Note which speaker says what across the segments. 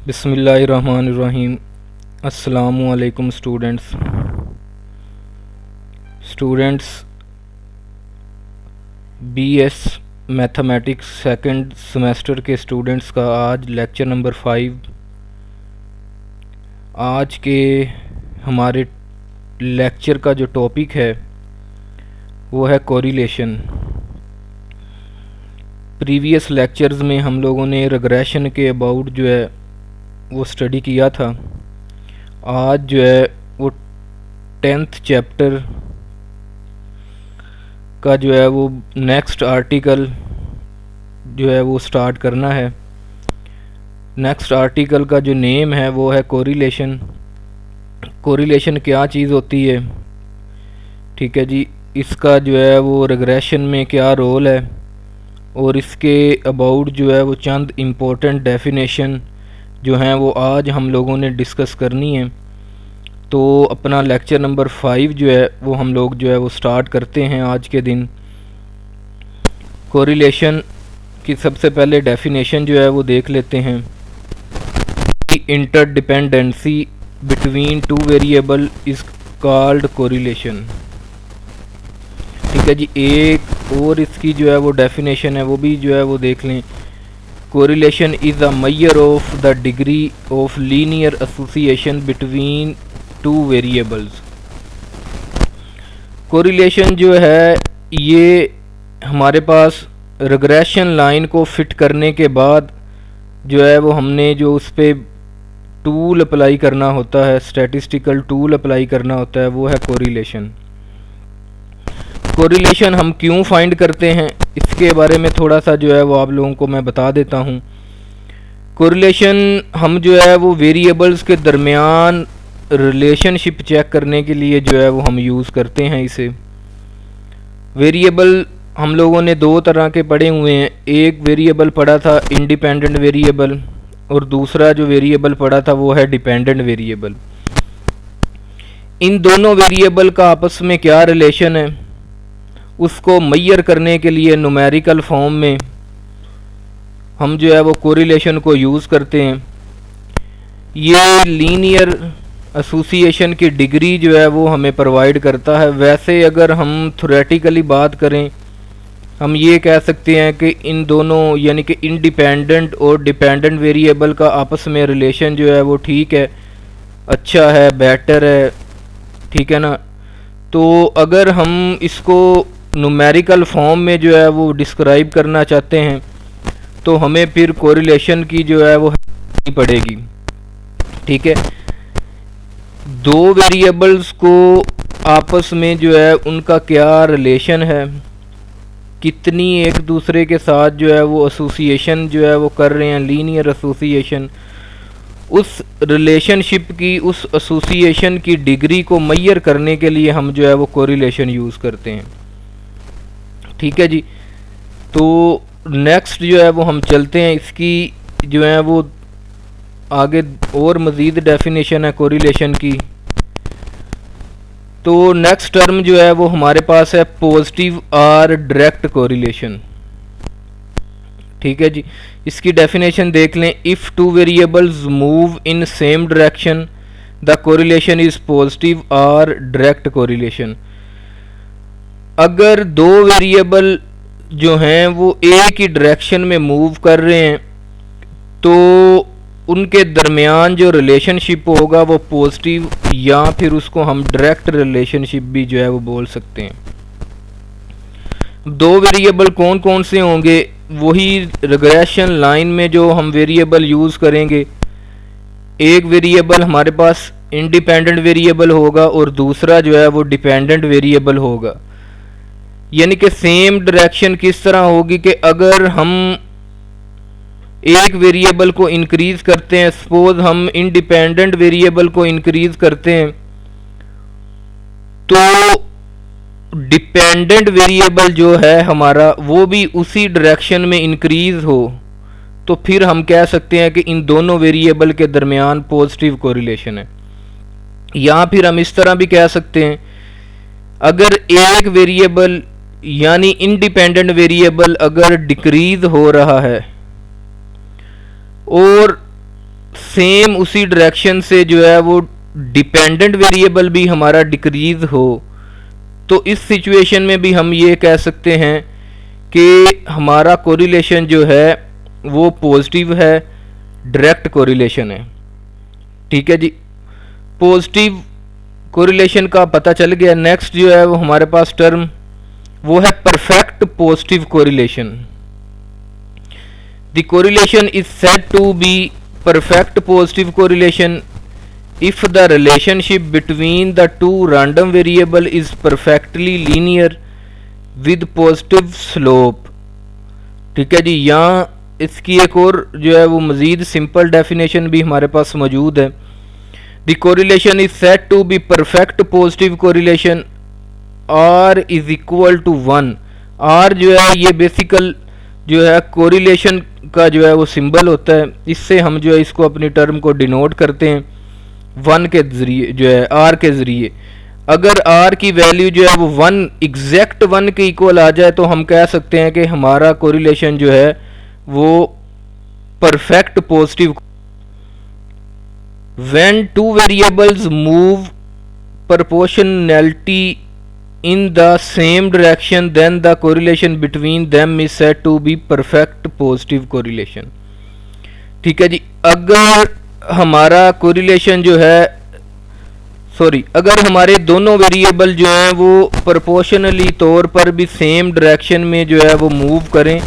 Speaker 1: बिस्मिल्लाहिर्रहमानिर्रहीम। अस्सलामुअलैकुम students BS mathematics second semester के स्टूडेंट्स का आज लेक्चर नंबर 5। आज के हमारे लेक्चर का जो टॉपिक है वो है कोरिलेशन। प्रीवियस लेक्चर्स में हम लोगों ने रिग्रेशन के अबाउट जो है वो स्टडी किया था। आज जो है वो 10th चैप्टर का जो है वो नेक्स्ट आर्टिकल जो है वो स्टार्ट करना है। नेक्स्ट आर्टिकल का जो नेम है वो है कोरिलेशन। कोरिलेशन क्या चीज़ होती है, ठीक है जी, इसका जो है वो रिग्रेशन में क्या रोल है और इसके अबाउट जो है वो चंद इम्पोर्टेंट डेफिनेशन जो हैं वो आज हम लोगों ने डिस्कस करनी है। तो अपना लेक्चर नंबर 5 जो है वो हम लोग जो है वो स्टार्ट करते हैं आज के दिन। कोरिलेशन की सबसे पहले डेफिनेशन जो है वो देख लेते हैं। Interdependency between two variable is called correlation. ठीक है जी, एक और इसकी जो है वो डेफिनेशन है वो भी जो है वो देख लें। Correlation is a measure of the degree of linear association between two variables। Correlation जो है ये हमारे पास रिग्रेशन लाइन को फिट करने के बाद जो है वो हमने जो उस पर टूल अप्लाई करना होता है, स्टैटिस्टिकल टूल अप्लाई करना होता है, वो है कोरिलेशन। कोरिलेशन हम क्यों फाइंड करते हैं इसके बारे में थोड़ा सा जो है वो आप लोगों को मैं बता देता हूँ। कोरिलेशन हम जो है वो वेरिएबल्स के दरमियान रिलेशनशिप चेक करने के लिए जो है वो हम यूज़ करते हैं इसे। वेरिएबल हम लोगों ने दो तरह के पढ़े हुए हैं। एक वेरिएबल पढ़ा था इंडिपेंडेंट वेरिएबल और दूसरा जो वेरिएबल पढ़ा था वो है डिपेंडेंट वेरिएबल। इन दोनों वेरिएबल का आपस में क्या रिलेशन है उसको मेजर करने के लिए न्यूमेरिकल फॉर्म में हम जो है वो कोरिलेशन को यूज़ करते हैं। ये लीनियर एसोसिएशन की डिग्री जो है वो हमें प्रोवाइड करता है। वैसे अगर हम थ्योरेटिकली बात करें हम ये कह सकते हैं कि इन दोनों यानी कि इंडिपेंडेंट और डिपेंडेंट वेरिएबल का आपस में रिलेशन जो है वो ठीक है, अच्छा है, बेटर है, ठीक है ना। तो अगर हम इसको न्यूमेरिकल फॉर्म में जो है वो डिस्क्राइब करना चाहते हैं तो हमें फिर कोरिलेशन की जो है वो पड़ेगी। ठीक है, दो वेरिएबल्स को आपस में जो है उनका क्या रिलेशन है, कितनी एक दूसरे के साथ जो है वो एसोसिएशन जो है वो कर रहे हैं, लीनियर एसोसिएशन, उस रिलेशनशिप की, उस एसोसिएशन की डिग्री को मेजर करने के लिए हम जो है वो कोरिलेशन यूज़ करते हैं। ठीक है जी, तो नेक्स्ट जो है वो हम चलते हैं, इसकी जो है वो आगे और मज़ीद डेफिनेशन है कोरिलेशन की। तो नेक्स्ट टर्म जो है वो हमारे पास है पॉजिटिव और डायरेक्ट कोरिलेशन। ठीक है जी, इसकी डेफिनेशन देख लें। If two variables move in same direction the correlation is positive और डायरेक्ट कोरिलेशन। अगर दो वेरिएबल जो हैं वो एक ही डायरेक्शन में मूव कर रहे हैं तो उनके दरमियान जो रिलेशनशिप होगा वो पॉजिटिव या फिर उसको हम डायरेक्ट रिलेशनशिप भी जो है वो बोल सकते हैं। दो वेरिएबल कौन कौन से होंगे, वही रिग्रेशन लाइन में जो हम वेरिएबल यूज़ करेंगे। एक वेरिएबल हमारे पास इंडिपेंडेंट वेरिएबल होगा और दूसरा जो है वो डिपेंडेंट वेरिएबल होगा। यानी कि सेम डायरेक्शन किस तरह होगी कि अगर हम एक वेरिएबल को इंक्रीज करते हैं, सपोज हम इंडिपेंडेंट वेरिएबल को इंक्रीज करते हैं तो डिपेंडेंट वेरिएबल जो है हमारा वो भी उसी डायरेक्शन में इंक्रीज हो, तो फिर हम कह सकते हैं कि इन दोनों वेरिएबल के दरमियान पॉजिटिव कोरिलेशन है। या फिर हम इस तरह भी कह सकते हैं, अगर एक वेरिएबल यानी इंडिपेंडेंट वेरिएबल अगर डिक्रीज हो रहा है और सेम उसी डायरेक्शन से जो है वो डिपेंडेंट वेरिएबल भी हमारा डिक्रीज हो, तो इस सिचुएशन में भी हम ये कह सकते हैं कि हमारा कोरिलेशन जो है वो पॉजिटिव है, डायरेक्ट कोरिलेशन है। ठीक है जी, पॉजिटिव कोरिलेशन का पता चल गया। नेक्स्ट जो है वो हमारे पास टर्म वो है perfect positive correlation. The correlation is said to be perfect positive correlation if the relationship between the two random variable is perfectly linear with positive slope। ठीक है जी, यहाँ इसकी एक और जो है वो मज़ीद सिंपल डेफिनेशन भी हमारे पास मौजूद है। The correlation is said to be perfect positive correlation R is equal to 1। R जो है ये बेसिकल जो है कोरिलेशन का जो है वो सिंबल होता है, इससे हम जो है इसको अपनी टर्म को डिनोट करते हैं 1 के जरिए, जो है R के ज़रिए। अगर R की वैल्यू जो है वो 1 एग्जैक्ट 1 के इक्वल आ जाए तो हम कह सकते हैं कि हमारा कोरिलेशन जो है वो perfect positive. When two variables move proportionality in the same direction then the correlation between them is said to be perfect positive correlation. ठीक है जी, अगर हमारा कोरिलेशन जो है अगर हमारे दोनों वेरिएबल जो हैं वो प्रोपोर्शनली तौर पर भी सेम डायरेक्शन में जो है वो मूव करें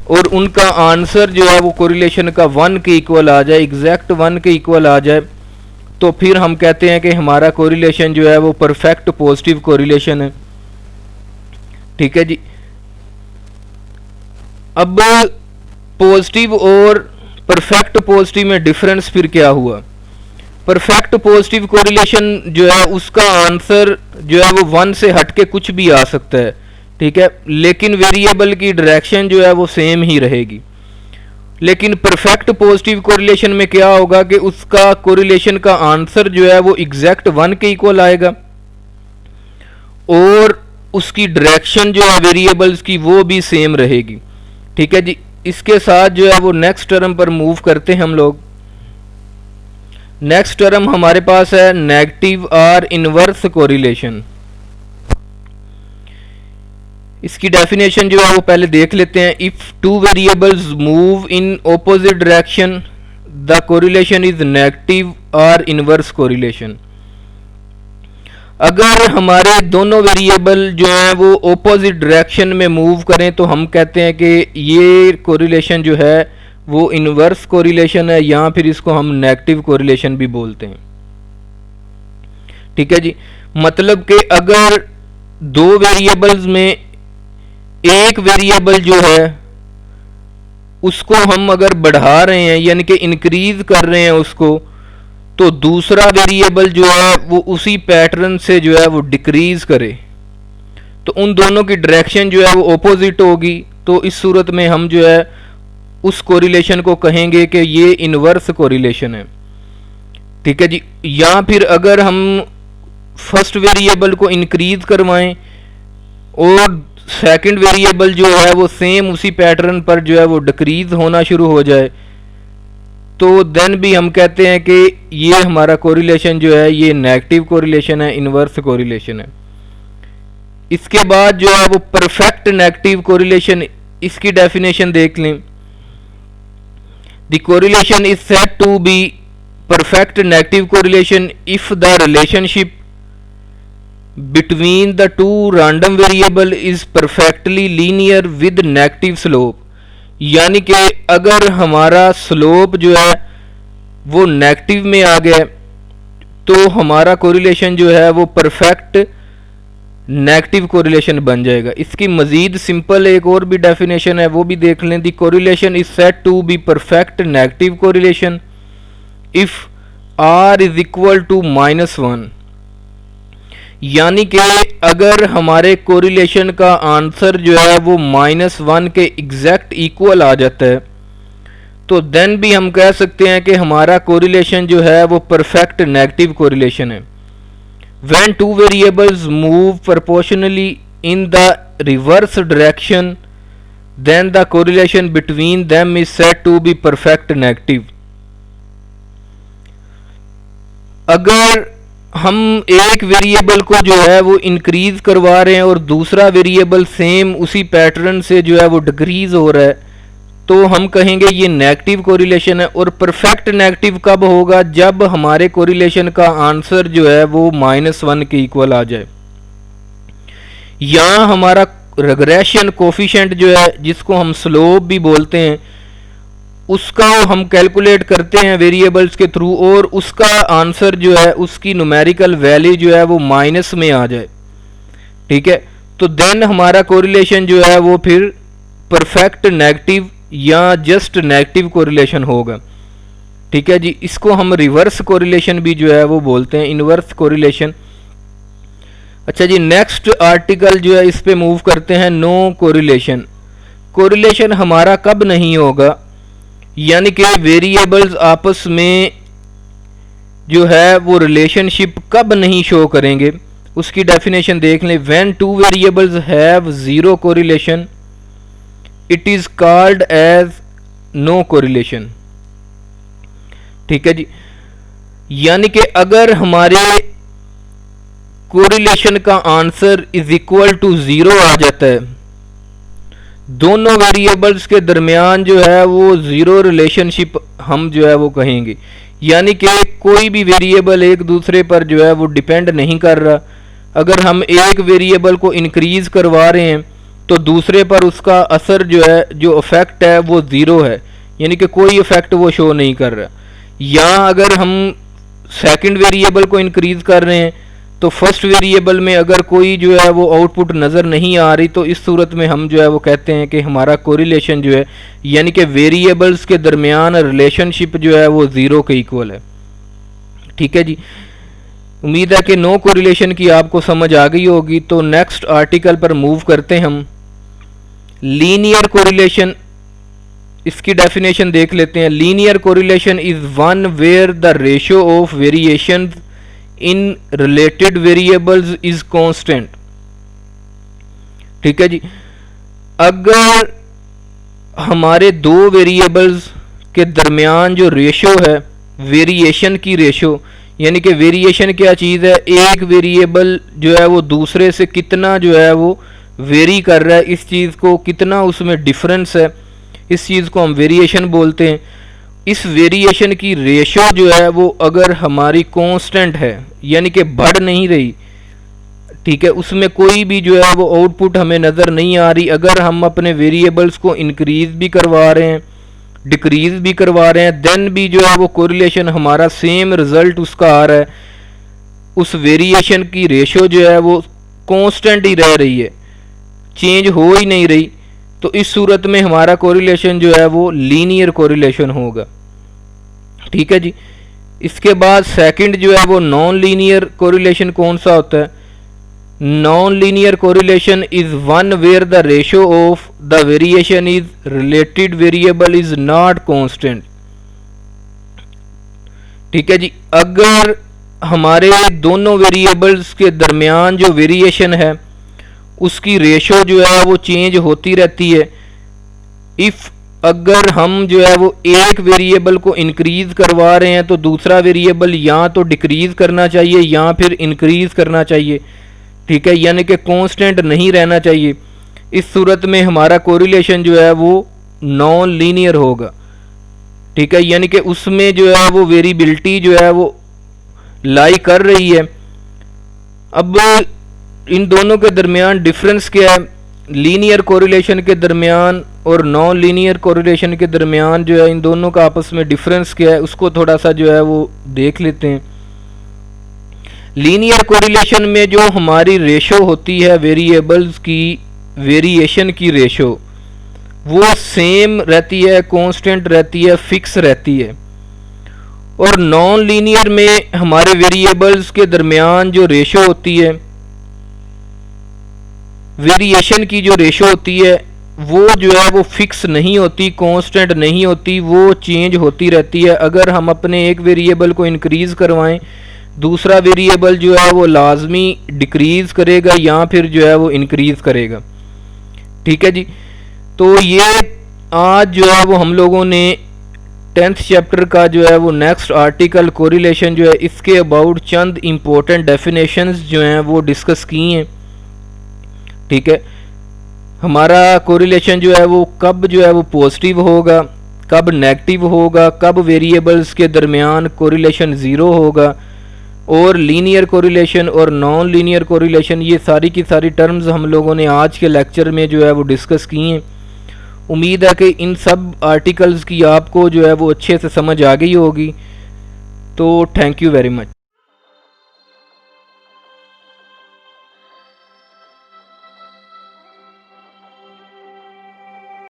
Speaker 1: और उनका आंसर जो है वो कोरिलेशन का 1 के इक्वल आ जाए, एग्जैक्ट 1 के इक्वल आ जाए, तो फिर हम कहते हैं कि हमारा कोरिलेशन जो है वो परफेक्ट पॉजिटिव कोरिलेशन है। ठीक है जी, अब पॉजिटिव और परफेक्ट पॉजिटिव में डिफरेंस फिर क्या हुआ। परफेक्ट पॉजिटिव कोरिलेशन जो है उसका आंसर जो है वो 1 से हटके कुछ भी आ सकता है। ठीक है, लेकिन वेरिएबल की डायरेक्शन जो है वो सेम ही रहेगी। लेकिन परफेक्ट पॉजिटिव कोरिलेशन में क्या होगा कि उसका कोरिलेशन का आंसर जो है वो एग्जैक्ट 1 के इक्वल आएगा और उसकी डायरेक्शन जो है वेरिएबल्स की वो भी सेम रहेगी। ठीक है जी, इसके साथ जो है वो नेक्स्ट टर्म पर मूव करते हैं हम लोग। नेक्स्ट टर्म हमारे पास है नेगेटिव आर इनवर्स कोरिलेशन। इसकी डेफिनेशन जो है वो पहले देख लेते हैं। If two variables move in opposite direction the correlation is negative are inverse correlation. अगर हमारे दोनों वेरिएबल जो हैं वो ऑपोजिट डायरेक्शन में मूव करें तो हम कहते हैं कि ये कोरिलेशन जो है वो इनवर्स कोरिलेशन है, या फिर इसको हम नेगेटिव कोरिलेशन भी बोलते हैं। ठीक है जी, मतलब कि अगर दो वेरिएबल्स में एक वेरिएबल जो है उसको हम अगर बढ़ा रहे हैं यानी कि इंक्रीज कर रहे हैं उसको, तो दूसरा वेरिएबल जो है वो उसी पैटर्न से जो है वो डिक्रीज करे, तो उन दोनों की डायरेक्शन जो है वो ऑपोजिट होगी। तो इस सूरत में हम जो है उस कोरिलेशन को कहेंगे कि ये इनवर्स कोरिलेशन है। ठीक है जी, या फिर अगर हम फर्स्ट वेरिएबल को इंक्रीज करवाएं और सेकंड वेरिएबल जो है वो सेम उसी पैटर्न पर जो है वो डिक्रीज होना शुरू हो जाए, तो देन भी हम कहते हैं कि ये हमारा कोरिलेशन जो है ये नेगेटिव कोरिलेशन है, इनवर्स कोरिलेशन है। इसके बाद जो है वो परफेक्ट नेगेटिव कोरिलेशन, इसकी डेफिनेशन देख लें। The correlation is said to be perfect negative correlation if the relationship between the two random variable is perfectly linear with negative slope। यानी कि अगर हमारा स्लोप जो है वो नेगेटिव में आ गया तो हमारा कोरिलेशन जो है वो परफेक्ट नेगेटिव कोरिलेशन बन जाएगा। इसकी मजीद सिंपल एक और भी डेफिनेशन है, वो भी देख लें। The correlation is said to be perfect negative correlation if r is equal to -1। यानी कि अगर हमारे कोरिलेशन का आंसर जो है वो -1 के एग्जैक्ट इक्वल आ जाता है तो देन भी हम कह सकते हैं कि हमारा कोरिलेशन जो है वो परफेक्ट नेगेटिव कोरिलेशन है। When two variables move proportionally in the reverse direction then the correlation between them is said to be perfect negative. अगर हम एक वेरिएबल को जो है वो इंक्रीज करवा रहे हैं और दूसरा वेरिएबल सेम उसी पैटर्न से जो है वो डिक्रीज हो रहा है, तो हम कहेंगे ये नेगेटिव कोरिलेशन है। और परफेक्ट नेगेटिव कब होगा? जब हमारे कोरिलेशन का आंसर जो है वो -1 के इक्वल आ जाए। यहाँ हमारा रिग्रेशन कोफिशिएंट जो है, जिसको हम स्लोप भी बोलते हैं, उसका हम कैलकुलेट करते हैं वेरिएबल्स के थ्रू, और उसका आंसर जो है उसकी न्यूमेरिकल वैल्यू जो है वो माइनस में आ जाए। ठीक है, तो देन हमारा कोरिलेशन जो है वो फिर परफेक्ट नेगेटिव या जस्ट नेगेटिव कोरिलेशन होगा। ठीक है जी, इसको हम रिवर्स कोरिलेशन भी जो है वो बोलते हैं, इनवर्स कोरिलेशन। अच्छा जी, नेक्स्ट आर्टिकल जो है इस पे मूव करते हैं, नो कोरिलेशन। कोरिलेशन हमारा कब नहीं होगा, यानी कि वेरिएबल्स आपस में जो है वो रिलेशनशिप कब नहीं शो करेंगे, उसकी डेफिनेशन देख लें। When two variables have zero correlation it is called as no correlation. ठीक है जी, यानी कि अगर हमारे कोरिलेशन का आंसर इज इक्वल टू 0 आ जाता है, दोनों वेरिएबल्स के दरमियान जो है वो जीरो रिलेशनशिप हम जो है वो कहेंगे, यानी कि कोई भी वेरिएबल एक दूसरे पर जो है वो डिपेंड नहीं कर रहा। अगर हम एक वेरिएबल को इंक्रीज करवा रहे हैं तो दूसरे पर उसका असर जो है, जो इफेक्ट है वो ज़ीरो है, यानी कि कोई इफेक्ट वो शो नहीं कर रहा। या अगर हम सेकंड वेरिएबल को इंक्रीज कर रहे हैं तो फर्स्ट वेरिएबल में अगर कोई जो है वो आउटपुट नज़र नहीं आ रही, तो इस सूरत में हम जो है वो कहते हैं कि हमारा कोरिलेशन जो है, यानी कि वेरिएबल्स के दरमियान रिलेशनशिप जो है वो ज़ीरो के इक्वल है। ठीक है जी, उम्मीद है कि नो कोरिलेशन की आपको समझ आ गई होगी। तो नेक्स्ट आर्टिकल पर मूव करते हैं हम, लीनियर कोरिलेशन। इसकी डेफिनेशन देख लेते हैं। Linear correlation is one where the ratio of variation in related variables is constant. ठीक है जी, अगर हमारे दो वेरिएबल्स के दरमियान जो रेशियो है, वेरिएशन की रेशियो, यानी कि वेरिएशन क्या चीज़ है, एक वेरिएबल जो है वो दूसरे से कितना जो है वो वेरी कर रहा है, इस चीज़ को कितना उसमें डिफरेंस है, इस चीज़ को हम वेरिएशन बोलते हैं। इस वेरिएशन की रेशियो जो है वो अगर हमारी कांस्टेंट है, यानी कि बढ़ नहीं रही, ठीक है, उसमें कोई भी जो है वो आउटपुट हमें नज़र नहीं आ रही, अगर हम अपने वेरिएबल्स को इंक्रीज भी करवा रहे हैं, डिक्रीज भी करवा रहे हैं, देन भी जो है वो कोरिलेशन हमारा सेम रिजल्ट उसका आ रहा है, उस वेरिएशन की रेशियो जो है वो कांस्टेंट ही रह रही है, चेंज हो ही नहीं रही, तो इस सूरत में हमारा कोरिलेशन जो है वो लीनियर कोरिलेशन होगा। ठीक है जी, इसके बाद सेकंड जो है वो नॉन लीनियर कोरिलेशन कौन सा होता है? Non linear correlation is one where the ratio of the variation is related variable is not constant. ठीक है जी, अगर हमारे दोनों वेरिएबल्स के दरमियान जो वेरिएशन है उसकी रेशियो जो है वो चेंज होती रहती है। इफ़ अगर हम जो है वो एक वेरिएबल को इंक्रीज करवा रहे हैं तो दूसरा वेरिएबल या तो डिक्रीज करना चाहिए या फिर इंक्रीज करना चाहिए। ठीक है, यानी कि कांस्टेंट नहीं रहना चाहिए। इस सूरत में हमारा कोरिलेशन जो है वो नॉन लीनियर होगा। ठीक है, यानी कि उसमें जो है वो वेरिएबिलिटी जो है वो लाई कर रही है। अब इन दोनों के दरमियान डिफरेंस क्या है? लीनियर कोरिलेशन के दरमियान और नॉन लीनियर कोरिलेशन के दरमियान जो है इन दोनों का आपस में डिफरेंस क्या है, उसको थोड़ा सा जो है वो देख लेते हैं। लीनियर कोरिलेशन में जो हमारी रेशो होती है वेरिएबल्स की वेरिएशन की रेशो, वो सेम रहती है, कांस्टेंट रहती है, फिक्स रहती है। और नॉन लीनियर में हमारे वेरिएबल्स के दरमियान जो रेशो होती है, वेरिएशन की जो रेशो होती है, वो जो है वो फिक्स नहीं होती, कांस्टेंट नहीं होती, वो चेंज होती रहती है। अगर हम अपने एक वेरिएबल को इंक्रीज करवाएं, दूसरा वेरिएबल जो है वो लाजमी डिक्रीज करेगा या फिर जो है वो इंक्रीज करेगा। ठीक है जी, तो ये आज जो है वो हम लोगों ने 10th चैप्टर का जो है वो नेक्स्ट आर्टिकल कोरिलेशन जो है, इसके अबाउट चंद इम्पोर्टेंट डेफिनेशंस जो हैं वो डिस्कस की हैं। ठीक है, हमारा कोरिलेशन जो है वो कब जो है वो पॉजिटिव होगा, कब नेगेटिव होगा, कब वेरिएबल्स के दरमियान कोरिलेशन ज़ीरो होगा, और लीनियर कोरिलेशन और नॉन लीनियर कोरिलेशन, ये सारी की सारी टर्म्स हम लोगों ने आज के लेक्चर में जो है वो डिस्कस की हैं। उम्मीद है कि इन सब आर्टिकल्स की आपको जो है वो अच्छे से समझ आ गई होगी। तो थैंक यू वेरी मच।